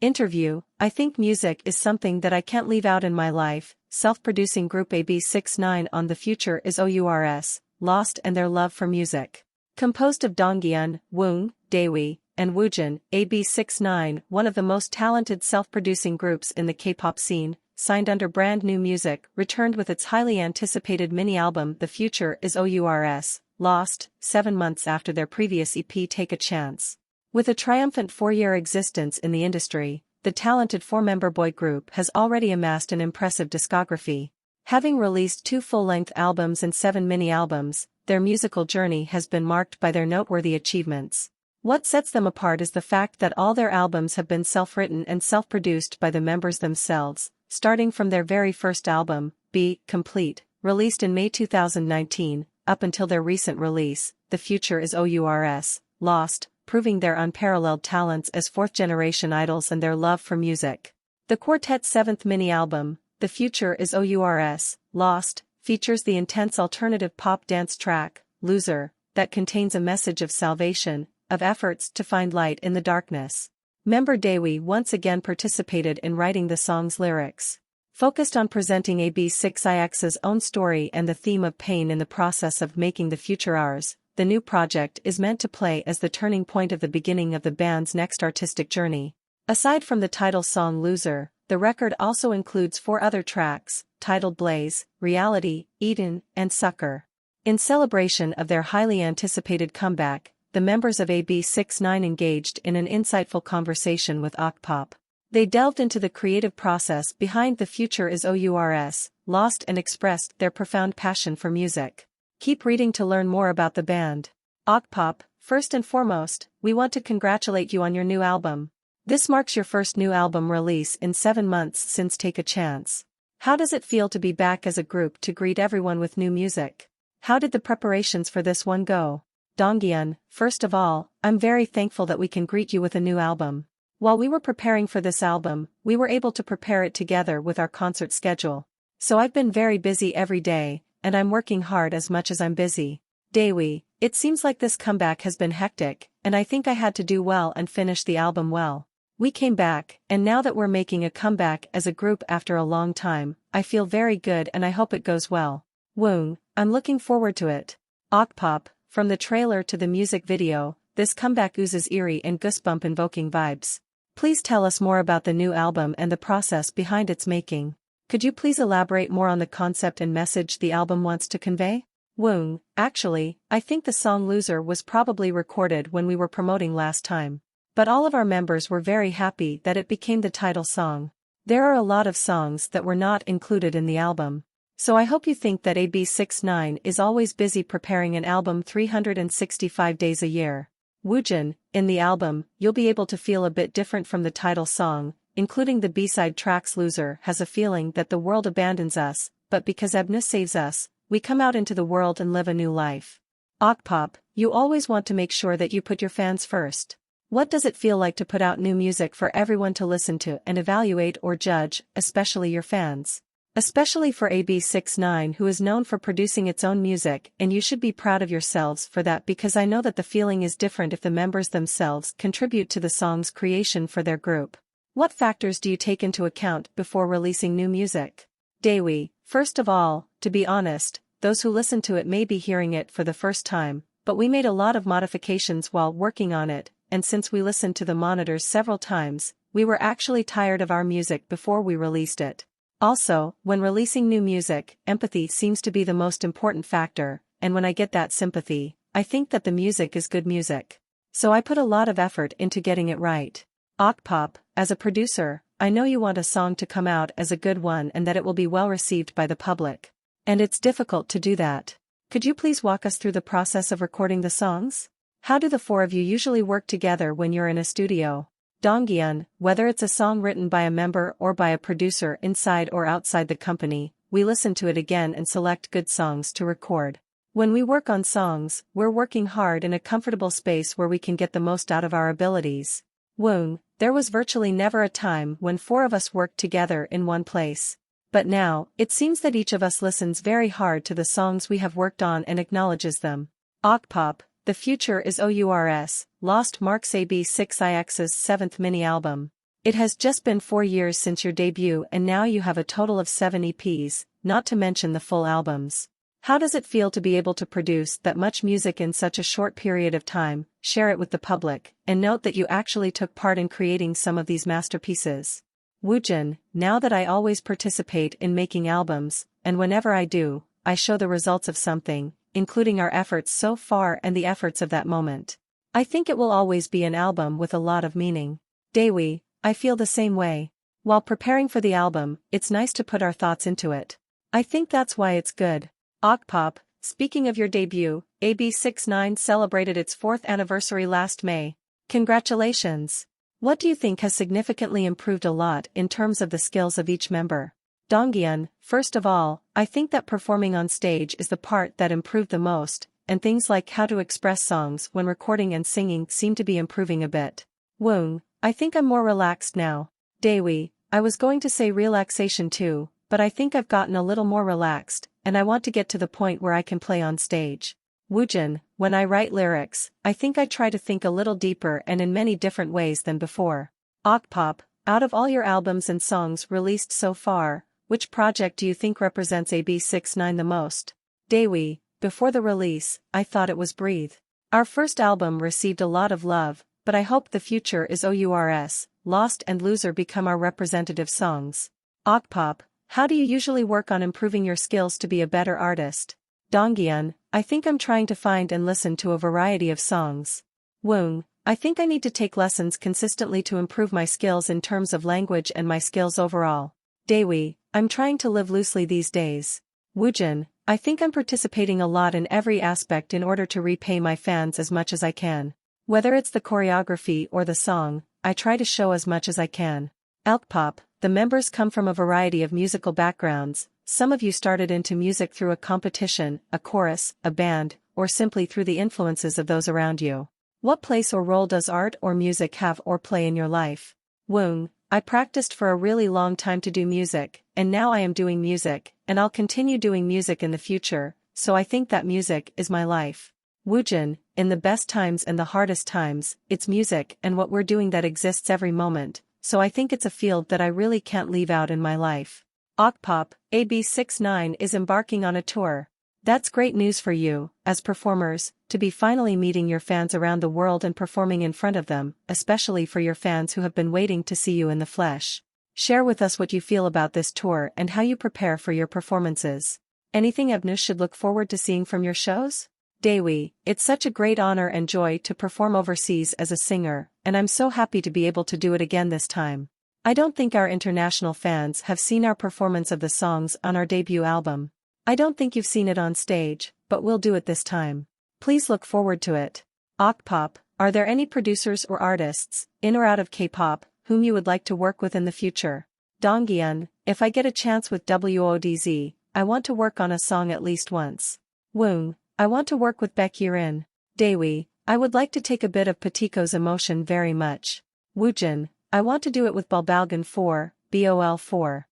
Interview, I think music is something that I can't leave out in my life. Self-producing group AB6IX on The Future is OURS, Lost and Their Love for Music. Composed of Donghyun, Woong, Daewoo, and Woojin, AB6IX, one of the most talented self-producing groups in the K-pop scene, signed under brand new music, returned with its highly anticipated mini-album The Future is OURS, Lost, 7 months after their previous EP Take a Chance. With a triumphant 4-year existence in the industry, the talented 4-member boy group has already amassed an impressive discography. Having released 2 full-length albums and 7 mini-albums, their musical journey has been marked by their noteworthy achievements. What sets them apart is the fact that all their albums have been self-written and self-produced by the members themselves, starting from their very first album, Be Complete, released in May 2019, up until their recent release, The Future is OURS, Lost, proving their unparalleled talents as 4th-generation idols and their love for music. The quartet's 7th mini-album, The Future is OURS, Lost, features the intense alternative pop dance track, Loser, that contains a message of salvation, of efforts to find light in the darkness. Member Daewoo once again participated in writing the song's lyrics. Focused on presenting AB6IX's own story and the theme of pain in the process of making the future ours, the new project is meant to play as the turning point of the beginning of the band's next artistic journey. Aside from the title song Loser, the record also includes 4 other tracks, titled Blaze, Reality, Eden, and Sucker. In celebration of their highly anticipated comeback, the members of AB6IX engaged in an insightful conversation with Okpop. They delved into the creative process behind The Future is OURS, Lost, and expressed their profound passion for music. Keep reading to learn more about the band. Okpop, first and foremost, we want to congratulate you on your new album. This marks your first new album release in 7 months since Take a Chance. How does it feel to be back as a group to greet everyone with new music? How did the preparations for this one go? Donghyun, first of all, I'm very thankful that we can greet you with a new album. While we were preparing for this album, we were able to prepare it together with our concert schedule. So I've been very busy every day, and I'm working hard as much as I'm busy. Daewoo, it seems like this comeback has been hectic, and I think I had to do well and finish the album well. We came back, and now that we're making a comeback as a group after a long time, I feel very good and I hope it goes well. Woong, I'm looking forward to it. Okpop, from the trailer to the music video, this comeback oozes eerie and goosebump-invoking vibes. Please tell us more about the new album and the process behind its making. Could you please elaborate more on the concept and message the album wants to convey? Woong, actually, I think the song Loser was probably recorded when we were promoting last time. But all of our members were very happy that it became the title song. There are a lot of songs that were not included in the album. So I hope you think that AB6IX is always busy preparing an album 365 days a year. Woojin, in the album, you'll be able to feel a bit different from the title song, including the B-side tracks. Loser has a feeling that the world abandons us, but because Ebna saves us, we come out into the world and live a new life. Okpop, you always want to make sure that you put your fans first. What does it feel like to put out new music for everyone to listen to and evaluate or judge, especially your fans? Especially for AB6IX, who is known for producing its own music, and you should be proud of yourselves for that, because I know that the feeling is different if the members themselves contribute to the song's creation for their group. What factors do you take into account before releasing new music? Daewoo, first of all, to be honest, those who listen to it may be hearing it for the first time, but we made a lot of modifications while working on it, and since we listened to the monitors several times, we were actually tired of our music before we released it. Also, when releasing new music, empathy seems to be the most important factor, and when I get that sympathy, I think that the music is good music. So I put a lot of effort into getting it right. Okpop, as a producer, I know you want a song to come out as a good one and that it will be well received by the public. And it's difficult to do that. Could you please walk us through the process of recording the songs? How do the 4 of you usually work together when you're in a studio? Donghyun, whether it's a song written by a member or by a producer inside or outside the company, we listen to it again and select good songs to record. When we work on songs, we're working hard in a comfortable space where we can get the most out of our abilities. Woong, there was virtually never a time when 4 of us worked together in one place. But now, it seems that each of us listens very hard to the songs we have worked on and acknowledges them. Okpop, The Future is OURS, Lost marks AB6IX's 7th mini-album. It has just been 4 years since your debut and now you have a total of 7 EPs, not to mention the full albums. How does it feel to be able to produce that much music in such a short period of time, share it with the public, and note that you actually took part in creating some of these masterpieces? Woojin, now that I always participate in making albums, and whenever I do, I show the results of something, including our efforts so far and the efforts of that moment. I think it will always be an album with a lot of meaning. Daewoo, I feel the same way. While preparing for the album, it's nice to put our thoughts into it. I think that's why it's good. Okpop, speaking of your debut, AB6IX celebrated its 4th anniversary last May. Congratulations! What do you think has significantly improved a lot in terms of the skills of each member? Donghyun, first of all, I think that performing on stage is the part that improved the most, and things like how to express songs when recording and singing seem to be improving a bit. Woong, I think I'm more relaxed now. Daewoo, I was going to say relaxation too, but I think I've gotten a little more relaxed, and I want to get to the point where I can play on stage. Woojin, when I write lyrics, I think I try to think a little deeper and in many different ways than before. Okpop, out of all your albums and songs released so far, which project do you think represents AB6IX the most? Daewoo, before the release, I thought it was Breathe. Our first album received a lot of love, but I hope the future is OURS, Lost and Loser become our representative songs. Okpop, how do you usually work on improving your skills to be a better artist? Donghyun, I think I'm trying to find and listen to a variety of songs. Woong, I think I need to take lessons consistently to improve my skills in terms of language and my skills overall. Daewoo, I'm trying to live loosely these days. Woojin, I think I'm participating a lot in every aspect in order to repay my fans as much as I can. Whether it's the choreography or the song, I try to show as much as I can. Okpop, the members come from a variety of musical backgrounds. Some of you started into music through a competition, a chorus, a band, or simply through the influences of those around you. What place or role does art or music have or play in your life? Woong, I practiced for a really long time to do music, and now I am doing music, and I'll continue doing music in the future, so I think that music is my life. Woojin, in the best times and the hardest times, it's music and what we're doing that exists every moment, so I think it's a field that I really can't leave out in my life. Okpop, AB6IX is embarking on a tour. That's great news for you, as performers, to be finally meeting your fans around the world and performing in front of them, especially for your fans who have been waiting to see you in the flesh. Share with us what you feel about this tour and how you prepare for your performances. Anything Abnush should look forward to seeing from your shows? Daewoo, it's such a great honor and joy to perform overseas as a singer, and I'm so happy to be able to do it again this time. I don't think our international fans have seen our performance of the songs on our debut album. I don't think you've seen it on stage, but we'll do it this time. Please look forward to it. Okpop, are there any producers or artists, in or out of K-pop, whom you would like to work with in the future? Donghyun, if I get a chance with WODZ, I want to work on a song at least once. Woong, I want to work with Baekhyun. Daewoo, I would like to take a bit of Petiko's emotion very much. Woojin, I want to do it with Balbalgan 4, BOL4.